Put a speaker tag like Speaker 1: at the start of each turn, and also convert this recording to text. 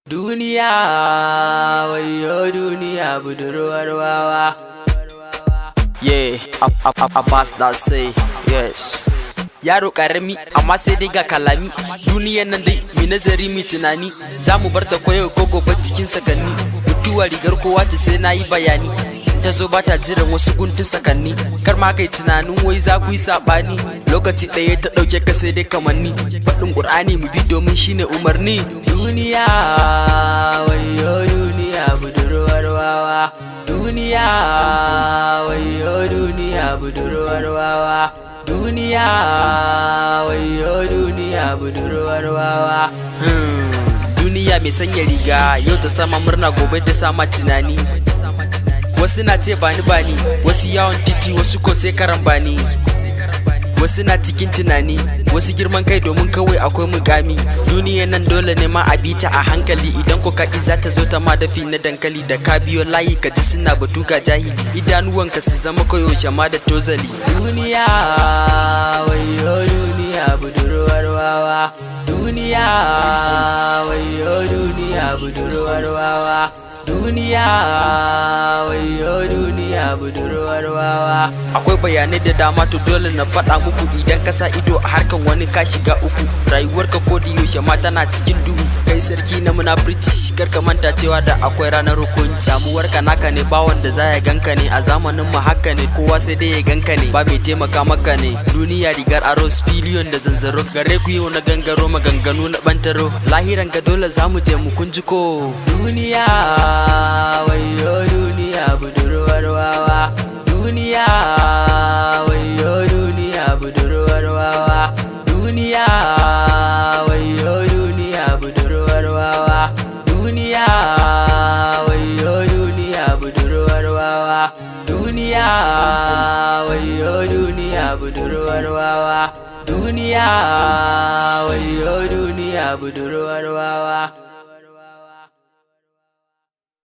Speaker 1: Duniya, wayo duniya budurwar wawa. Yeah, Abbas da say yes. Yaro karami amma sai dai ga kalami. Duniyan nan dai mi nazari mi tunani. Zamu bar ta koyo ko gobe cikin sakanni. Mutuwa rigar kowa ta sai nayi bayani. Ta zo ba ta jiran wasu guntun sakanni. Kar ma kai tunanin wai za ku yi sabani. Lokaci ɗaya ta ɗauke ka sai dai kamanni. Faɗin Qur'ani mu bi domin shine umarni. Duniya, wayo duniya budurwar wawa. Duniya, wayo duniya budurwar wawa. Duniya, wayo duniya budurwar wawa. Duniya mai sanya riga, yau ta sama murna gobe ta sama tunani. Wasu na ce bani bani, wasu yawon titi, wasu ko sai karambani. Wasu na cikin tunani, wasu girman kai domin kawai akwai mukami. Duniyan nan dole ne ma a bita a hankali. Idan ko kaɗi za ta zo ta ma dafi na dankali. Da ka biyo layi ka ji suna batu ga jahili. Idanuwanka su zama koyaushe ma da tozali. Duniya, wayo duniya budurwar wawa. Duniya, wayo duniya budurwar wawa. Duniya, wayo duniya budurwar wawa. Akwai bayanai da dama to dole na faɗa muku. Idan ka sa ido a harkan wani ka shiga uku. Rayuwarka ko da yaushe ma tana cikin duhu. Kai sarki na munafurci, kar ka manta cewa da akwai ranar hukunci. Damuwarka naka ne, ba wanda za ya ganka ne. A zamanin mu haka ne, kowa sai dai ya ganka ne. Ba mai taimaka maka ne. Duniya rigar aro, biliyon da zanzaro. Gare ku yau na gangaro, maganganu na bantaro. Lahiran ka dole zamu je mu kunjiko. Duniya, wayo duniya budurwar wawa. Duniya, wayo duniya budurwar wawa. Duniya, wayo duniya budurwar wawa. Duniya, wayo duniya budurwar wawa. Duniya, wayo duniya budurwar wawa. Duniya, wayo duniya budurwar wawa.